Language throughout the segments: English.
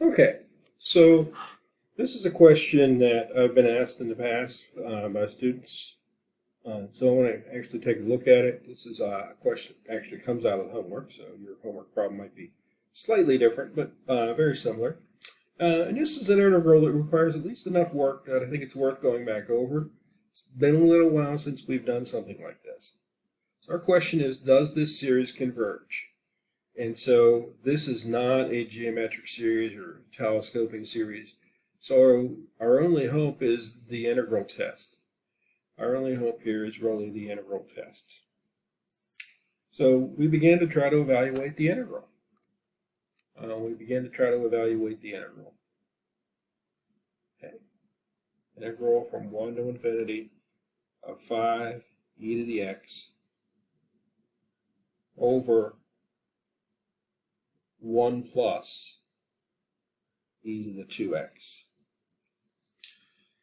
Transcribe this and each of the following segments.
Okay, so this is a question that I've been asked in the past by students. So I want to actually take a look at it. This is a question that actually comes out of the homework, so your homework problem might be slightly different, but very similar. And this is an integral that requires at least enough work that I think it's worth going back over. It's been a little while since we've done something like this. So our question is, does this series converge? And so this is not a geometric series or telescoping series. So our only hope is the integral test. Our only hope here is really the integral test. So we began to try to evaluate the integral. Okay. Integral from 1 to infinity of 5 e to the x over 1 plus e to the 2x.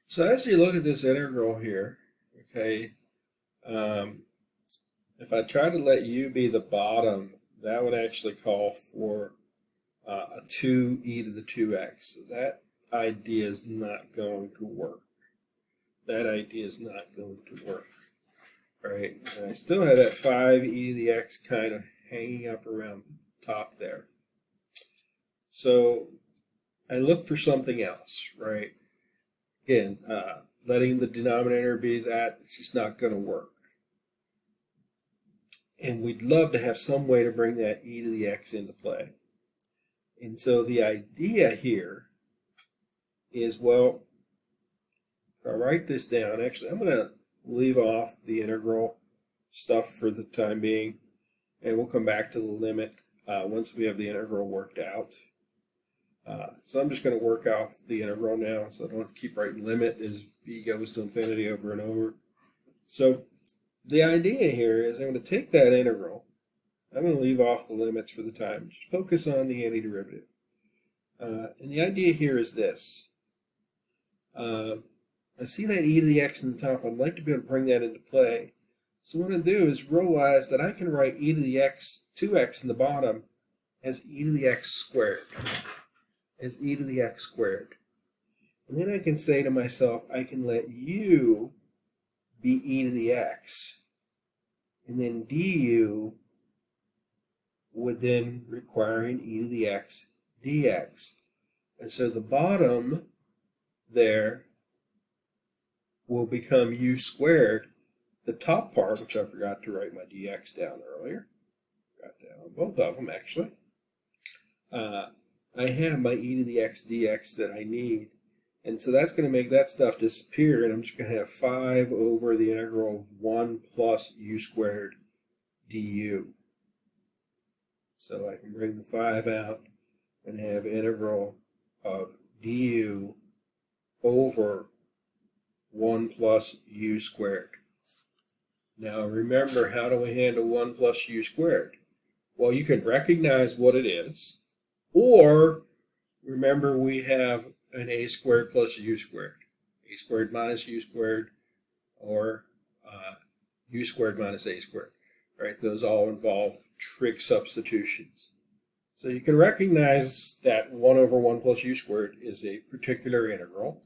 So as you look at this integral here, okay, if I try to let u be the bottom, that would actually call for a 2e to the 2x. So that idea is not going to work. That idea is not going to work. All right, and I still have that 5e to the x kind of hanging up around the top there. So I look for something else, right? Again, letting the denominator be that, it's just not going to work. And we'd love to have some way to bring that e to the x into play. And so the idea here is, well, if I write this down, actually I'm going to leave off the integral stuff for the time being, and we'll come back to the limit once we have the integral worked out. So I'm just going to work off the integral now, so I don't have to keep writing limit as b goes to infinity over and over. So the idea here is I'm going to take that integral, I'm going to leave off the limits for the time, just focus on the antiderivative. And the idea here is this. I see that e to the x in the top. I'd like to be able to bring that into play. So what I'm going to do is realize that I can write e to the x, 2x in the bottom as e to the x squared. As e to the x squared. And then I can say to myself, I can let u be e to the x. And then du would then require an e to the x dx. And so the bottom there will become u squared. The top part, which I forgot to write my dx down earlier, got that on both of them actually. I have my e to the x dx that I need. And so that's going to make that stuff disappear, and I'm just going to have 5 over the integral of 1 plus u squared du. So I can bring the 5 out and have integral of du over 1 plus u squared. Now remember, how do we handle 1 plus u squared? Well, you can recognize what it is, or remember we have an a squared plus u squared. A squared minus u squared, or u squared minus a squared. Right? Those all involve trig substitutions. So you can recognize that 1 over 1 plus u squared is a particular integral.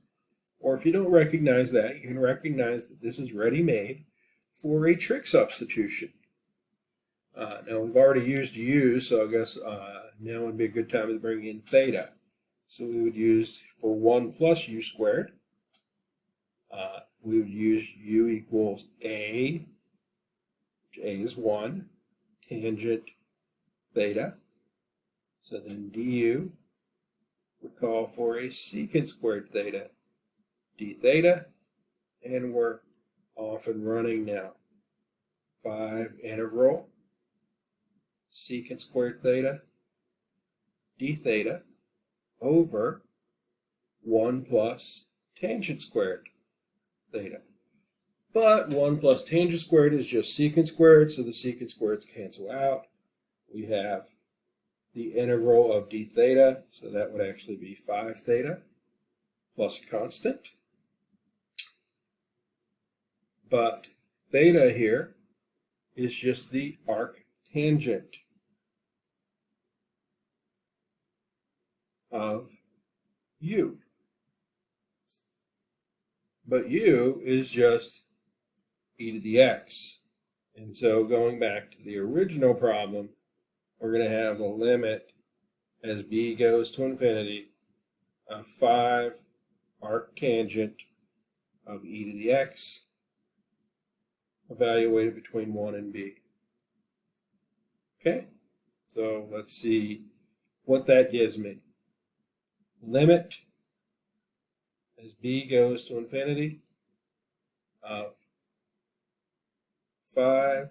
Or if you don't recognize that, you can recognize that this is ready-made for a trig substitution. Now we've already used u, so I guess now would be a good time to bring in theta. So we would use, for 1 plus u squared, we would use u equals a, which a is 1, tangent theta. So then du would call for a secant squared theta, d theta, and we're off and running now. 5 integral secant squared theta d theta over 1 plus tangent squared theta. But 1 plus tangent squared is just secant squared, so the secant squareds cancel out. We have the integral of d theta, so that would actually be 5 theta plus a constant. But theta here is just the arctangent of u. But u is just e to the x. And so going back to the original problem, we're going to have a limit as b goes to infinity of 5 arctangent of e to the x evaluated between 1 and b. Okay, so let's see what that gives me. Limit as b goes to infinity of 5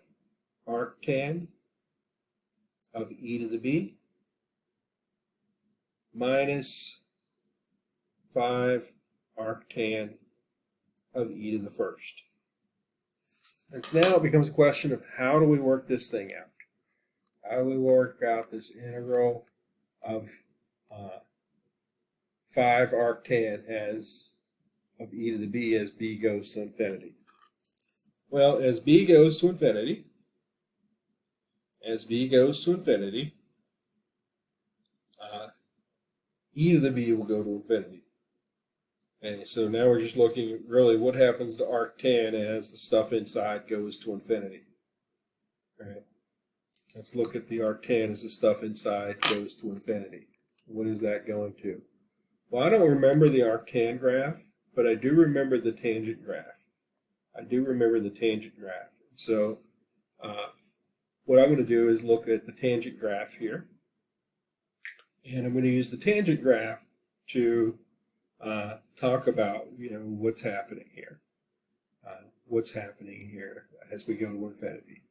arctan of e to the b minus 5 arctan of e to the first. And so now it becomes a question of how do we work this thing out? How do we work out this integral of 5 arctan as of e to the b as b goes to infinity? Well, as b goes to infinity, e to the b will go to infinity. Okay, so now we're just looking at really what happens to arctan as the stuff inside goes to infinity. All right. Let's look at the arctan as the stuff inside goes to infinity. What is that going to? Well, I don't remember the arctan graph, but I do remember the tangent graph. So what I'm going to do is look at the tangent graph here. And I'm going to use the tangent graph to talk about, what's happening here. As we go to infinity.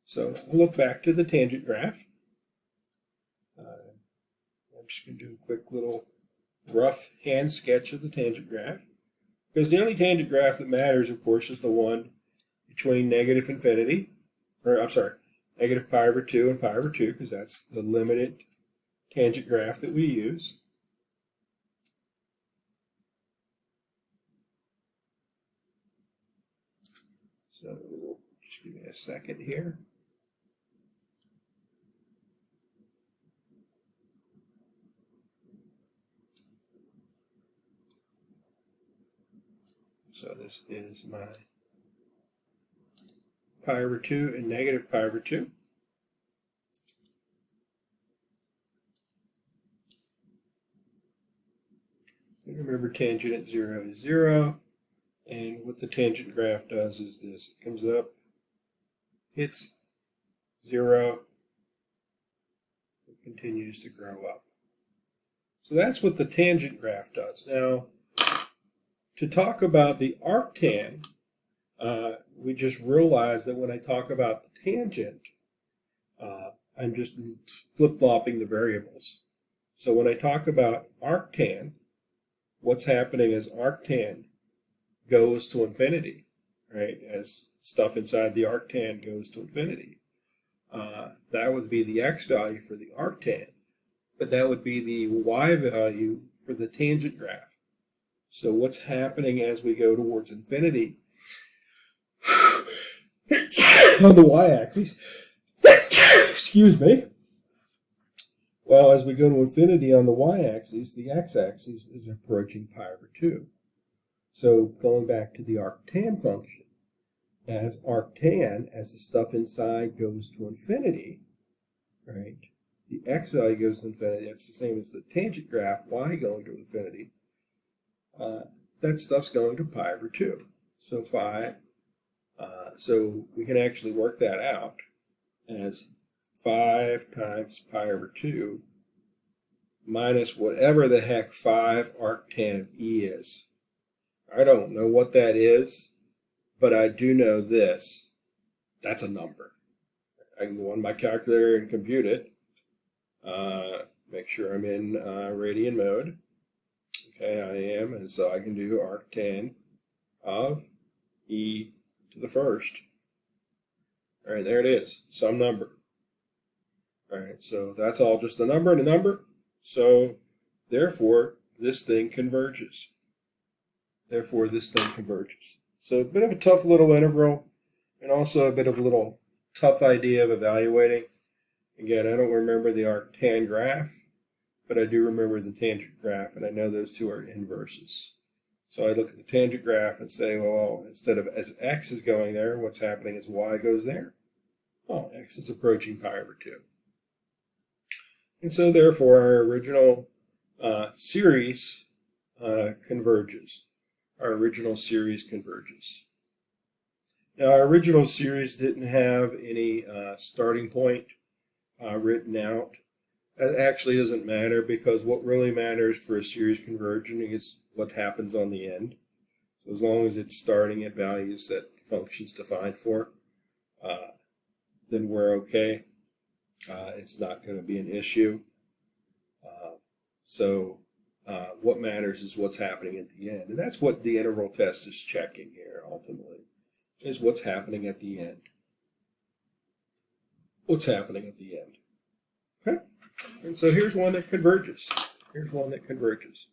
So I'll look back to the tangent graph. I'm just going to do a quick little rough hand sketch of the tangent graph. Because the only tangent graph that matters, of course, is the one between negative pi over 2 and pi over 2, because that's the limited tangent graph that we use. So just give me a second here. So this is my pi over 2 and negative pi over 2. And remember, tangent at 0 is 0. And what the tangent graph does is this. It comes up, hits 0, it continues to grow up. So that's what the tangent graph does. Now, to talk about the arctan, we just realized that when I talk about the tangent, I'm just flip-flopping the variables. So when I talk about arctan, what's happening is arctan goes to infinity, right? As stuff inside the arctan goes to infinity. That would be the x value for the arctan, but that would be the y value for the tangent graph. So what's happening as we go towards infinity on the y-axis? Excuse me. Well, as we go to infinity on the y-axis, the x-axis is approaching pi over 2. So going back to the arctan function, as arctan, as the stuff inside goes to infinity, right, the x value goes to infinity. That's the same as the tangent graph, y going to infinity. That stuff's going to pi over 2. So so we can actually work that out as 5 times pi over 2 minus whatever the heck 5 arctan of e is. I don't know what that is, but I do know this. That's a number. I can go on my calculator and compute it. Make sure I'm in radian mode. Okay, I am, and so I can do arctan of e to the first. All right, there it is, some number. All right, so that's all just a number and a number. So therefore, this thing converges. So a bit of a tough little integral, and also a bit of a little tough idea of evaluating. Again, I don't remember the arctan graph, but I do remember the tangent graph, and I know those two are inverses. So I look at the tangent graph and say, well, instead of as x is going there, what's happening is y goes there. Oh, x is approaching pi/2. And so therefore our original series converges. Our original series converges. Now our original series didn't have any starting point written out. That actually doesn't matter, because what really matters for a series converging is what happens on the end. So as long as it's starting at values that the function's defined for, then we're okay. It's not going to be an issue. What matters is what's happening at the end. And that's what the integral test is checking here, ultimately, is what's happening at the end. What's happening at the end. Okay? And so here's one that converges. Here's one that converges.